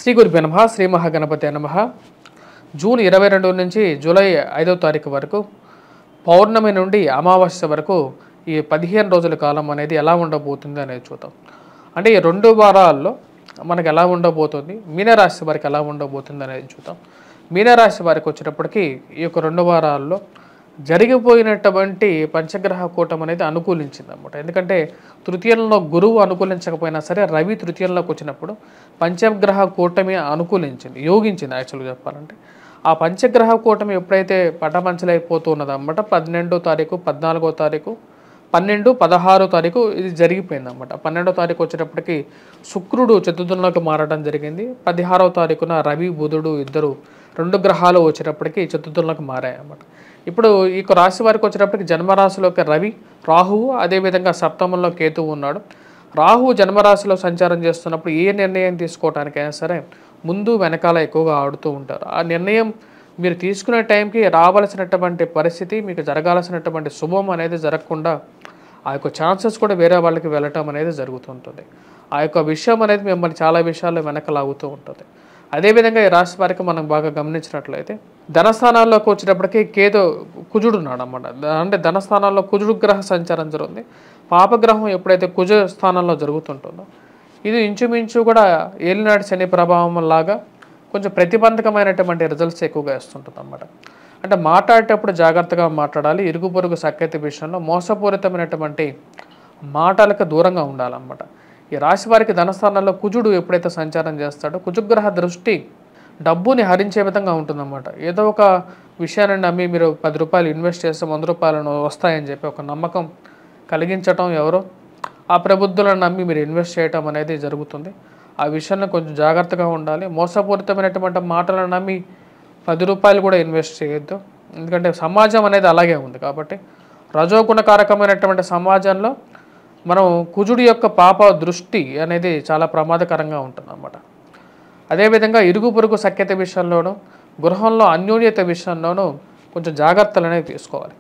శ్రీ గురుభ్యో నమః. శ్రీ మహాగణపతే నమః. జూన్ 22 నుంచి జూలై 5వ తారీఖు వరకు పౌర్ణమి నుండి అమావాస్య వరకు ఈ 15 రోజుల కాలం అనేది ఎలా ఉండబోతుంది అనేది చూద్దాం. అంటే ఈ 2 వారాల్లో మనకు ఎలా ఉండబోతుంది, మీనరాశి వారికి ఎలా ఉండబోతుంది అనేది చూద్దాం. మీనరాశి వారికి వచ్చేటప్పటికి ఈ యొక్క 2 వారాల్లో జరిగిపోయినటువంటి పంచగ్రహ కూటమి అనేది అనుకూలించింది అన్నమాట. ఎందుకంటే తృతీయంలో గురువు అనుకూలించకపోయినా సరే రవి తృతీయంలోకి వచ్చినప్పుడు పంచగ్రహ కూటమి అనుకూలించింది, యోగించింది. యాక్చువల్గా చెప్పాలంటే ఆ పంచగ్రహ కూటమి ఎప్పుడైతే పటమంచలైపోతూ ఉన్నదన్నమాట 12వ తారీఖు, 14వ తారీఖు, 12, 16వ తారీఖు ఇది జరిగిపోయింది అన్నమాట. 12వ తారీఖు వచ్చేటప్పటికి శుక్రుడు చతుర్థంలోకి మారడం జరిగింది. 16వ తారీఖున రవి బుధుడు ఇద్దరు 2 గ్రహాలు వచ్చేటప్పటికి చతుర్థంలోకి మారాయి అన్నమాట. ఇప్పుడు ఈ రాశి వారికి వచ్చేటప్పటికి జన్మరాశిలోకి రవి, రాహువు, అదేవిధంగా సప్తమంలో కేతువు ఉన్నాడు. రాహు జన్మరాశిలో సంచారం చేస్తున్నప్పుడు ఏ నిర్ణయం తీసుకోవడానికైనా సరే ముందు వెనకాల ఎక్కువగా ఆడుతూ ఉంటారు. ఆ నిర్ణయం మీరు తీసుకునే టైంకి రావాల్సినటువంటి పరిస్థితి, మీకు జరగాల్సినటువంటి శుభం అనేది జరగకుండా ఆ యొక్క ఛాన్సెస్ కూడా వేరే వాళ్ళకి వెళ్ళటం అనేది జరుగుతుంటుంది. ఆ యొక్క విషయం అనేది మిమ్మల్ని చాలా విషయాల్లో వెనకలాగుతూ ఉంటుంది. అదేవిధంగా ఈ రాశి వారికి మనం బాగా గమనించినట్లయితే ధనస్థానాల్లోకి వచ్చేటప్పటికి కుజుడు ఉన్నాడు అన్నమాట. అంటే ధనస్థానాల్లో కుజుడు గ్రహ సంచారం జరుగుతుంది. పాపగ్రహం ఎప్పుడైతే కుజ స్థానంలో జరుగుతుంటుందో ఇది ఇంచుమించు కూడా ఏలినాటి శని ప్రభావం లాగా కొంచెం ప్రతిబంధకమైనటువంటి రిజల్ట్స్ ఎక్కువగా ఇస్తుంటుంది అన్నమాట. అంటే మాట్లాడేటప్పుడు జాగ్రత్తగా మాట్లాడాలి. ఇరుగు పొరుగు సఖ్యత విషయంలో మోసపూరితమైనటువంటి మాటలకు దూరంగా ఉండాలన్నమాట. ఈ రాశి వారికి ధనస్థానంలో కుజుడు ఎప్పుడైతే సంచారం చేస్తాడో కుజుగ్రహ దృష్టి డబ్బుని హరించే విధంగా ఉంటుందన్నమాట. ఏదో ఒక విషయాన్ని నమ్మి మీరు 10 రూపాయలు ఇన్వెస్ట్ చేస్తే 100 రూపాయలను వస్తాయని చెప్పి ఒక నమ్మకం కలిగించటం, ఎవరో ఆ ప్రబుద్ధులను నమ్మి మీరు ఇన్వెస్ట్ చేయటం అనేది జరుగుతుంది. ఆ విషయంలో కొంచెం జాగ్రత్తగా ఉండాలి. మోసపూరితమైనటువంటి మాటలను నమ్మి 10 రూపాయలు కూడా ఇన్వెస్ట్ చేయొద్దు. ఎందుకంటే సమాజం అనేది అలాగే ఉంది. కాబట్టి రజోగుణకారకమైనటువంటి సమాజంలో మనం కుజుడి యొక్క పాప దృష్టి అనేది చాలా ప్రమాదకరంగా ఉంటుందన్నమాట. అదేవిధంగా ఇరుగు పొరుగు సఖ్యత విషయంలోనూ, గృహంలో అన్యోన్యత విషయంలోనూ కొంచెం జాగ్రత్తలు అనేవి తీసుకోవాలి.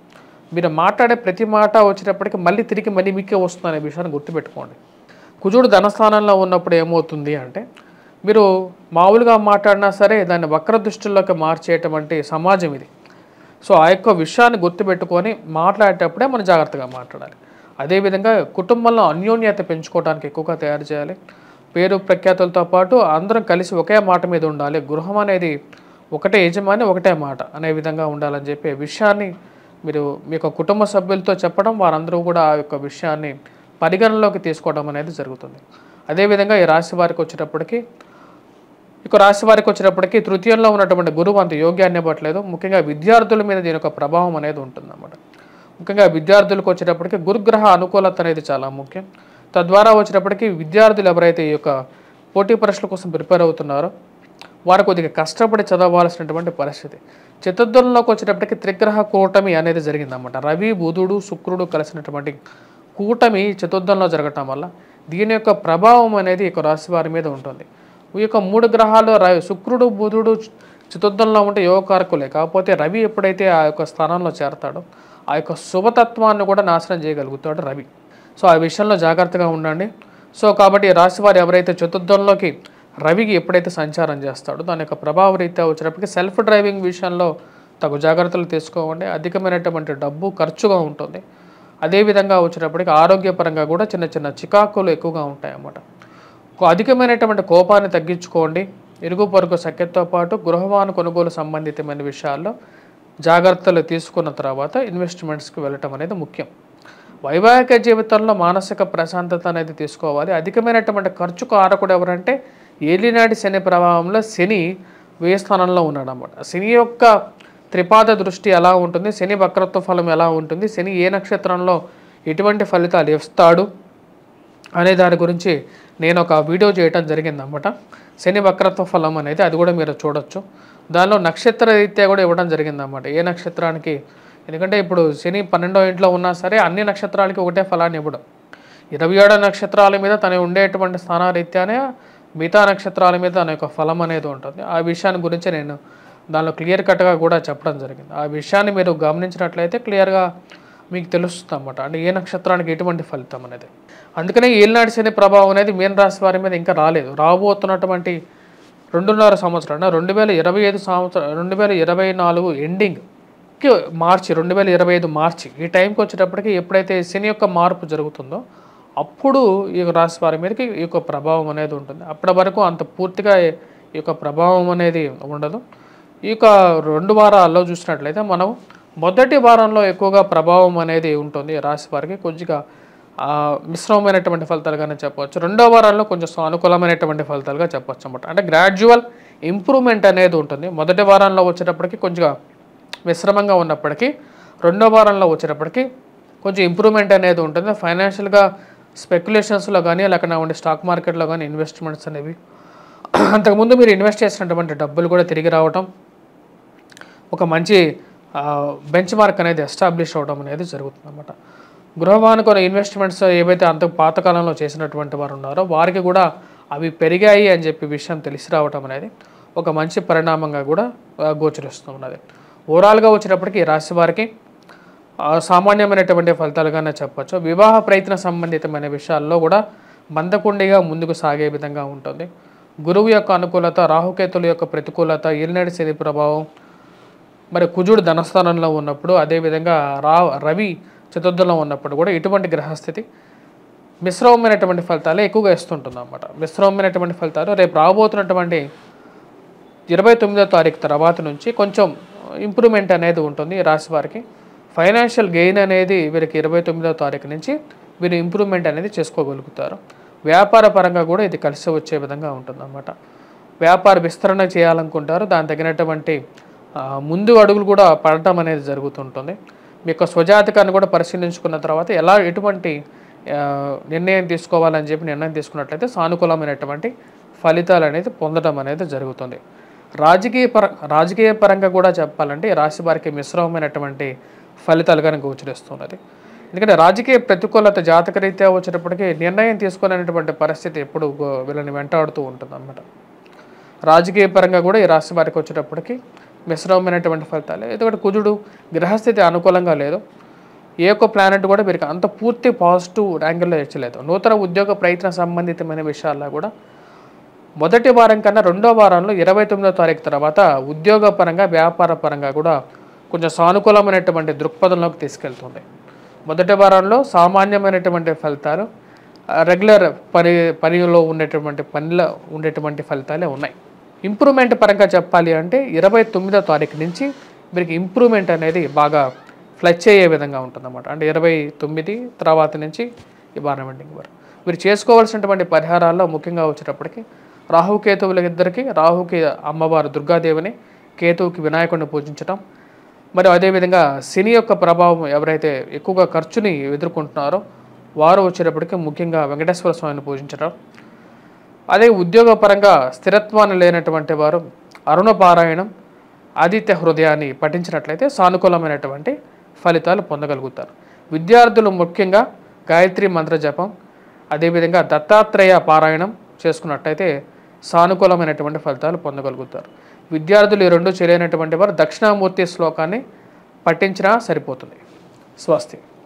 మీరు మాట్లాడే ప్రతి మాట వచ్చేటప్పటికి మళ్ళీ మీకే వస్తుందనే విషయాన్ని గుర్తుపెట్టుకోండి. కుజుడు ధనస్థానంలో ఉన్నప్పుడు ఏమవుతుంది అంటే మీరు మామూలుగా మాట్లాడినా సరే దాన్ని వక్ర దృష్టిలోకి మార్చేటువంటి సమాజం ఇది. సో ఆ యొక్క విషయాన్ని గుర్తుపెట్టుకొని మాట్లాడేటప్పుడే మనం జాగ్రత్తగా మాట్లాడాలి. అదేవిధంగా కుటుంబంలో అన్యోన్యత పెంచుకోవడానికి ఎక్కువగా తయారు చేయాలి. పేరు ప్రఖ్యాతులతో పాటు అందరం కలిసి ఒకే మాట మీద ఉండాలి. గృహం అనేది ఒకటే యజమాని, ఒకటే మాట అనే విధంగా ఉండాలని చెప్పే విషయాన్ని మీరు మీ యొక్క కుటుంబ సభ్యులతో చెప్పడం, వారందరూ కూడా ఆ యొక్క విషయాన్ని పరిగణనలోకి తీసుకోవడం అనేది జరుగుతుంది. అదేవిధంగా ఈ రాశి వారికి వచ్చేటప్పటికి తృతీయంలో ఉన్నటువంటి గురువు అంత యోగ్యాన్ని ఇవ్వట్లేదు. ముఖ్యంగా విద్యార్థుల మీద దీని యొక్క ప్రభావం అనేది ఉంటుందన్నమాట. ముఖ్యంగా విద్యార్థులకు వచ్చేటప్పటికి గురుగ్రహ అనుకూలత అనేది చాలా ముఖ్యం. తద్వారా వచ్చేటప్పటికి విద్యార్థులు ఎవరైతే ఈ యొక్క పోటీ పరీక్షల కోసం ప్రిపేర్ అవుతున్నారో వారు కొద్దిగా కష్టపడి చదవాల్సినటువంటి పరిస్థితి. చతుర్థంలోకి వచ్చేటప్పటికి త్రిగ్రహ కూటమి అనేది జరిగిందన్నమాట. రవి, బుధుడు, శుక్రుడు కలిసినటువంటి కూటమి చతుర్థంలో జరగటం వల్ల దీని యొక్క ప్రభావం అనేది ఈ రాశి వారి మీద ఉంటుంది. ఈ యొక్క 3 గ్రహాలు శుక్రుడు, బుధుడు చతుర్థంలో ఉంటే యోగకారకులే. కాకపోతే రవి ఎప్పుడైతే ఆ యొక్క స్థానంలో చేరతాడో ఆ యొక్క శుభతత్వాన్ని కూడా నాశనం చేయగలుగుతాడు రవి. సో ఆ విషయంలో జాగ్రత్తగా ఉండండి. సో కాబట్టి రాశివారు ఎవరైతే చతుర్థంలోకి రవికి ఎప్పుడైతే సంచారం చేస్తాడో దాని యొక్క ప్రభావ రీత్యా వచ్చేటప్పటికి సెల్ఫ్ డ్రైవింగ్ విషయంలో తగు జాగ్రత్తలు తీసుకోవండి. అధికమైనటువంటి డబ్బు ఖర్చుగా ఉంటుంది. అదేవిధంగా వచ్చేటప్పటికి ఆరోగ్యపరంగా కూడా చిన్న చికాకులు ఎక్కువగా ఉంటాయి అన్నమాట. అధికమైనటువంటి కోపాన్ని తగ్గించుకోండి. ఇరుగు పొరుగు సఖ్యతతో పాటు గృహవాహన కొనుగోలు సంబంధితమైన విషయాల్లో జాగ్రత్తలు తీసుకున్న తర్వాత ఇన్వెస్ట్మెంట్స్కి వెళ్ళటం అనేది ముఖ్యం. వైవాహిక జీవితంలో మానసిక ప్రశాంతత అనేది తీసుకోవాలి. అధికమైనటువంటి ఖర్చు కారకుడు ఎవరంటే ఏలినాటి శని ప్రభావంలో శని 1000 స్థానంలో ఉన్నాడు అన్నమాట. శని యొక్క త్రిపాద దృష్టి ఎలా ఉంటుంది, శని వక్రత్వ ఫలం ఎలా ఉంటుంది, శని ఏ నక్షత్రంలో ఎటువంటి ఫలితాలు ఇస్తాడు అనే దాని గురించి నేను ఒక వీడియో చేయటం జరిగిందన్నమాట. శని వక్రత్వ ఫలం అనేది అది కూడా మీరు చూడొచ్చు. దానిలో నక్షత్ర రీత్యా కూడా ఇవ్వడం జరిగిందన్నమాట. ఏ నక్షత్రానికి, ఎందుకంటే ఇప్పుడు శని 12వ ఇంట్లో ఉన్నా సరే అన్ని నక్షత్రాలకి ఒకటే ఫలాన్ని ఇవ్వడం. 27 నక్షత్రాల మీద తను ఉండేటువంటి స్థానరీత్యానే మిగతా నక్షత్రాల మీద తన యొక్క ఫలం అనేది ఉంటుంది. ఆ విషయాన్ని గురించి నేను దానిలో క్లియర్ కట్గా కూడా చెప్పడం జరిగింది. ఆ విషయాన్ని మీరు గమనించినట్లయితే క్లియర్గా మీకు తెలుస్తుంది అన్నమాట. అంటే ఏ నక్షత్రానికి ఎటువంటి ఫలితం అనేది. అందుకనే ఏలినాటి శని ప్రభావం అనేది మీన రాశి వారి మీద ఇంకా రాలేదు. రాబోతున్నటువంటి 2.5 సంవత్సరాలు 2025 సంవత్సరం 2024 ఎండింగ్కి మార్చి 2025 మార్చి ఈ టైంకి వచ్చేటప్పటికి ఎప్పుడైతే శని యొక్క మార్పు జరుగుతుందో అప్పుడు ఈ రాశి వారి మీదకి ఈ యొక్క ప్రభావం అనేది ఉంటుంది. అప్పటి వరకు అంత పూర్తిగా ఈ యొక్క ప్రభావం అనేది ఉండదు. ఈ యొక్క 2 వారాల్లో చూసినట్లయితే మనం మొదటి వారంలో ఎక్కువగా ప్రభావం అనేది ఉంటుంది రాశి వారికి. కొద్దిగా మిశ్రమమైనటువంటి ఫలితాలుగానే చెప్పవచ్చు. 2వ వారంలో కొంచెం సానుకూలమైనటువంటి ఫలితాలుగా చెప్పవచ్చు అన్నమాట. అంటే గ్రాడ్యువల్ ఇంప్రూవ్మెంట్ అనేది ఉంటుంది. మొదటి వారంలో వచ్చేటప్పటికి కొంచెం మిశ్రమంగా ఉన్నప్పటికీ 2వ వారంలో వచ్చేటప్పటికి కొంచెం ఇంప్రూవ్మెంట్ అనేది ఉంటుంది. ఫైనాన్షియల్గా స్పెక్యులేషన్స్లో కానీ లేకపోతే ఉండే స్టాక్ మార్కెట్లో కానీ ఇన్వెస్ట్మెంట్స్ అనేవి అంతకుముందు మీరు ఇన్వెస్ట్ చేసినటువంటి డబ్బులు కూడా తిరిగి రావటం, ఒక మంచి బెంచ్ మార్క్ అనేది ఎస్టాబ్లిష్ అవ్వడం అనేది జరుగుతుంది అన్నమాట. గృహవానుకొని ఇన్వెస్ట్మెంట్స్ ఏవైతే అంత పాతకాలంలో చేసినటువంటి వారు ఉన్నారో వారికి కూడా అవి పెరిగాయి అని చెప్పి విషయం తెలిసి రావటం అనేది ఒక మంచి పరిణామంగా కూడా గోచరిస్తూ ఉన్నది. ఓవరాల్గా వచ్చేటప్పటికి ఈ రాశి వారికి సామాన్యమైనటువంటి ఫలితాలుగానే చెప్పచ్చు. వివాహ ప్రయత్న సంబంధితమైన విషయాల్లో కూడా మందకుండిగా ముందుకు సాగే విధంగా ఉంటుంది. గురువు యొక్క అనుకూలత, రాహుకేతుల యొక్క ప్రతికూలత, ఏలినాటి శని ప్రభావం, మరి కుజుడు ధనస్థానంలో ఉన్నప్పుడు, అదేవిధంగా రవి చతుర్థంలో ఉన్నప్పుడు కూడా ఇటువంటి గ్రహస్థితి మిశ్రమమైనటువంటి ఫలితాలే ఎక్కువగా ఇస్తుంటుంది అన్నమాట. మిశ్రమమైనటువంటి ఫలితాలు రేపు రాబోతున్నటువంటి 29వ తారీఖు తర్వాత నుంచి కొంచెం ఇంప్రూవ్మెంట్ అనేది ఉంటుంది ఈ రాశి వారికి. ఫైనాన్షియల్ గెయిన్ అనేది వీరికి 29వ తారీఖు నుంచి వీరు ఇంప్రూవ్మెంట్ అనేది చేసుకోగలుగుతారు. వ్యాపార పరంగా కూడా ఇది కలిసి వచ్చే విధంగా ఉంటుందన్నమాట. వ్యాపార విస్తరణ చేయాలనుకుంటారు, దాని తగినటువంటి ముందు అడుగులు కూడా పడటం అనేది జరుగుతుంటుంది. మీ యొక్క స్వజాతకాన్ని కూడా పరిశీలించుకున్న తర్వాత ఎటువంటి నిర్ణయం తీసుకోవాలని చెప్పి నిర్ణయం తీసుకున్నట్లయితే సానుకూలమైనటువంటి ఫలితాలు అనేది పొందడం అనేది జరుగుతుంది. రాజకీయ పరంగా కూడా చెప్పాలంటే ఈ రాశి వారికి మిశ్రమమైనటువంటి ఫలితాలుగా గోచరిస్తున్నది. ఎందుకంటే రాజకీయ ప్రతికూలత జాతకరీత్యా వచ్చేటప్పటికి నిర్ణయం తీసుకోలేనటువంటి పరిస్థితి ఎప్పుడు వీళ్ళని వెంటాడుతూ ఉంటుంది అన్నమాట. రాజకీయ పరంగా కూడా ఈ రాశి వారికి వచ్చేటప్పటికి మిశ్రమమైనటువంటి ఫలితాలు. ఎందుకంటే కుజుడు గ్రహస్థితి అనుకూలంగా లేదు. ఏ ఒక్క ప్లానెట్ కూడా వీరికి అంత పూర్తి పాజిటివ్ యాంగిల్లో ఇచ్చలేదు. నూతన ఉద్యోగ ప్రయత్న సంబంధితమైన విషయాల్లో కూడా మొదటి వారం కన్నా 2వ వారంలో 29వ తారీఖు తర్వాత ఉద్యోగ పరంగా, వ్యాపార పరంగా కూడా కొంచెం సానుకూలమైనటువంటి దృక్పథంలోకి తీసుకెళ్తుంది. మొదటి వారంలో సామాన్యమైనటువంటి ఫలితాలు, రెగ్యులర్ పనిలో ఉండేటువంటి ఫలితాలే ఉన్నాయి. ఇంప్రూవ్మెంట్ పరంగా చెప్పాలి అంటే 29వ తారీఖు నుంచి వీరికి ఇంప్రూవ్మెంట్ అనేది బాగా ఫ్లచ్ అయ్యే విధంగా ఉంటుందన్నమాట. అంటే 29 తర్వాత నుంచి ఈ వారం ఎండింగ్ వరకు వీరు చేసుకోవాల్సినటువంటి పరిహారాల్లో ముఖ్యంగా వచ్చేటప్పటికి రాహుకేతువుల ఇద్దరికి, రాహుకి అమ్మవారు దుర్గాదేవిని, కేతువుకి వినాయకుడిని పూజించడం, మరి అదేవిధంగా శని యొక్క ప్రభావం ఎవరైతే ఎక్కువగా ఖర్చుని ఎదుర్కొంటున్నారో వారు వచ్చేటప్పటికి ముఖ్యంగా వెంకటేశ్వర స్వామిని పూజించడం, అదే ఉద్యోగపరంగా స్థిరత్వాన్ని లేనటువంటి వారు అరుణ పారాయణం, ఆదిత్య హృదయాన్ని పఠించినట్లయితే సానుకూలమైనటువంటి ఫలితాలు పొందగలుగుతారు. విద్యార్థులు ముఖ్యంగా గాయత్రి మంత్ర జపం, అదేవిధంగా దత్తాత్రేయ పారాయణం చేసుకున్నట్లయితే సానుకూలమైనటువంటి ఫలితాలు పొందగలుగుతారు. విద్యార్థులు ఈ రెండు చేయలేనటువంటి వారు దక్షిణామూర్తి శ్లోకాన్ని పఠించినా సరిపోతుంది. స్వస్తి.